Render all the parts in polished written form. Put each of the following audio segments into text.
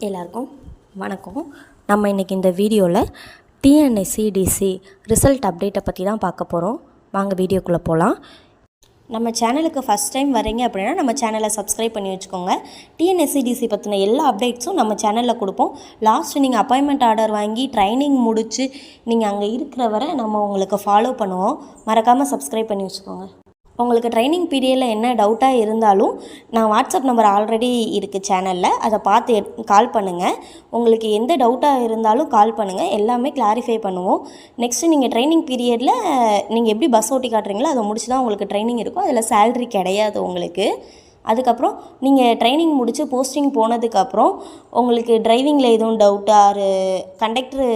எல்லாருக்கும் வணக்கம். நம்ம இன்றைக்கி இந்த வீடியோவில் டிஎன்எஸ்சிடிசி ரிசல்ட் அப்டேட்டை பற்றி தான் பார்க்க போகிறோம். வாங்க வீடியோக்குள்ளே போகலாம். நம்ம சேனலுக்கு ஃபஸ்ட் டைம் வரீங்க அப்படின்னா நம்ம சேனலை சப்ஸ்கிரைப் பண்ணி வச்சுக்கோங்க. டிஎன்எஸ்சிடிசி பற்றின எல்லா அப்டேட்ஸும் நம்ம சேனலில் கொடுப்போம். லாஸ்ட்டு நீங்கள் அப்பாயின்மெண்ட் ஆர்டர் வாங்கி ட்ரைனிங் முடித்து நீங்கள் அங்கே இருக்கிற வரை நம்ம உங்களுக்கு ஃபாலோ பண்ணுவோம். மறக்காமல் சப்ஸ்கிரைப் பண்ணி வச்சுக்கோங்க. உங்களுக்கு ட்ரைனிங் பீரியடில் என்ன டவுட்டாக இருந்தாலும் நான் வாட்ஸ்அப் நம்பர் ஆல்ரெடி இருக்குது சேனலில், அதை பார்த்து கால் பண்ணுங்கள். உங்களுக்கு எந்த டவுட்டாக இருந்தாலும் கால் பண்ணுங்கள், எல்லாமே கிளாரிஃபை பண்ணுவோம். நெக்ஸ்ட்டு நீங்கள் ட்ரைனிங் பீரியடில் நீங்கள் எப்படி பஸ் ஓட்டி காட்டுறீங்களோ அதை முடிச்சு தான் உங்களுக்கு ட்ரைனிங் இருக்கும். அதில் சேல்ரி கிடையாது உங்களுக்கு. அதுக்கப்புறம் நீங்கள் ட்ரைனிங் முடித்து போஸ்டிங் போனதுக்கப்புறம் உங்களுக்கு டிரைவிங்கில் எதுவும் டவுட்டு ஆர் கண்டக்டரு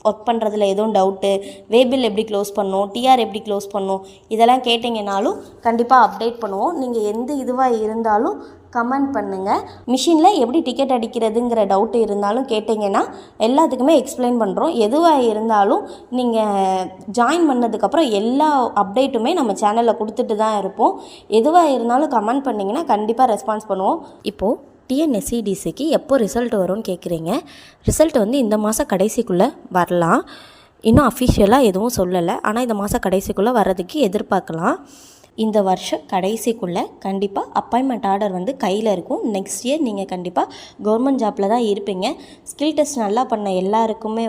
ஒர்க் பண்ணுறதுல எதுவும் டவுட்டு, வேபில் எப்படி க்ளோஸ் பண்ணணும், டிஆர் எப்படி க்ளோஸ் பண்ணணும், இதெல்லாம் கேட்டிங்கனாலும் கண்டிப்பாக அப்டேட் பண்ணுவோம். நீங்கள் எந்த இதுவாக இருந்தாலும் கமெண்ட் பண்ணுங்கள். மிஷினில் எப்படி டிக்கெட் அடிக்கிறதுங்கிற டவுட்டு இருந்தாலும் கேட்டிங்கன்னா எல்லாத்துக்குமே எக்ஸ்பிளைன் பண்ணுறோம். எதுவாக இருந்தாலும் நீங்கள் ஜாயின் பண்ணதுக்கப்புறம் எல்லா அப்டேட்டுமே நம்ம சேனலில் கொடுத்துட்டு தான் இருப்போம். எதுவாக இருந்தாலும் கமெண்ட் பண்ணிங்கன்னா கண்டிப்பாக ரெஸ்பான்ஸ் பண்ணுவோம். இப்போது டிஎன்எஸ்சிடிசிக்கு எப்போ ரிசல்ட் வரும்னு கேட்குறீங்க. ரிசல்ட் இந்த மாதம் கடைசிக்குள்ளே வரலாம். இன்னும் அஃபிஷியலாக எதுவும் சொல்லலை, ஆனால் இந்த மாதம் கடைசிக்குள்ளே வர்றதுக்கு எதிர்பார்க்கலாம். இந்த வருஷம் கடைசிக்குள்ளே கண்டிப்பாக அப்பாயின்மெண்ட் ஆர்டர் கையில் இருக்கும். நெக்ஸ்ட் இயர் நீங்கள் கண்டிப்பாக கவர்மெண்ட் ஜாப்பில் தான் இருப்பீங்க. ஸ்கில் டெஸ்ட் நல்லா பண்ண எல்லாருக்குமே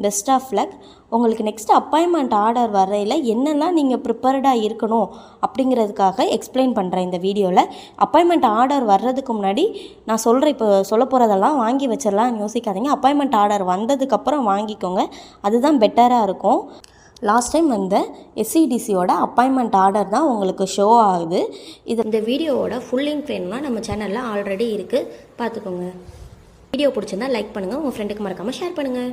பெஸ்ட் ஆஃப் லக். உங்களுக்கு நெக்ஸ்ட் அப்பாயின்மெண்ட் ஆர்டர் வரையில் என்னெல்லாம் நீங்கள் ப்ரிப்பேர்டாக இருக்கணும் அப்படிங்கிறதுக்காக எக்ஸ்பிளைன் பண்ணுறேன் இந்த வீடியோவில். அப்பாயின்மெண்ட் ஆர்டர் வர்றதுக்கு முன்னாடி நான் சொல்கிறேன், இப்போ சொல்ல போகிறதெல்லாம் வாங்கி வச்சிடலாம் யோசிக்காதீங்க. அப்பாயின்மெண்ட் ஆர்டர் வந்ததுக்கப்புறம் வாங்கிக்கோங்க, அதுதான் பெட்டராக இருக்கும். லாஸ்ட் டைம் எஸ்சிடிசியோட அப்பாயின்மெண்ட் ஆர்டர் தான் உங்களுக்கு ஷோ ஆகுது. இந்த வீடியோவோட ஃபுல் லிங்க் வேணும்னா நம்ம சேனலில் ஆல்ரெடி இருக்குது, பார்த்துக்கோங்க. வீடியோ பிடிச்சிருந்தா லைக் பண்ணுங்கள், உங்கள் ஃப்ரெண்டுக்கு மறக்காமல் ஷேர் பண்ணுங்கள்.